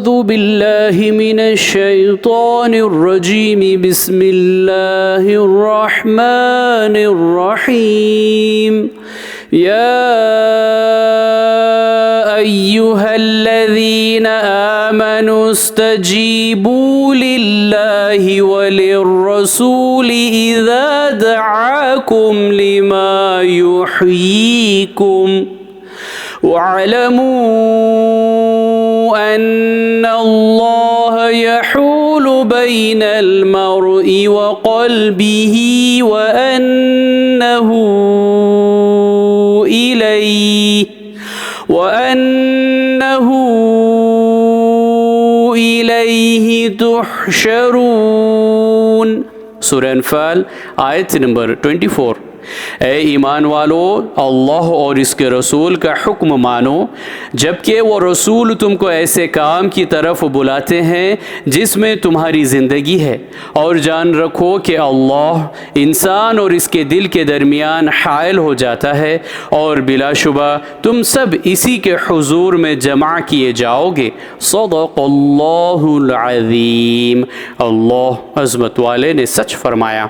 अऊज़ु बिल्लाहि मिनश शैतानिर रजीम बिस्मिल्लाहिर रहमानिर रहीम या अय्युहल्लज़ीना आमनु इस्तजीबू लिल्लाहि वलिर्रसूलि इज़ा दअाकुम lima युहयीकुम वअलमू अन्नल्लाह यहूलु banal मर्इ व क़ल्बिही व अन्नहु इलैहि तुहशरून। सूरह अनफाल आयत नंबर 24। ए ईमान वालो, अल्लाह और इसके रसूल का हुक्म मानो जबकि वो रसूल तुमको ऐसे काम की तरफ बुलाते हैं जिसमें तुम्हारी ज़िंदगी है, और जान रखो कि अल्लाह इंसान और इसके दिल के दरमियान हायल हो जाता है और बिलाशुबा तुम सब इसी के हुजूर में जमा किए जाओगे। सदक़ल्लाहुल अज़ीम। अल्लाह अज़मत वाले ने सच फरमाया।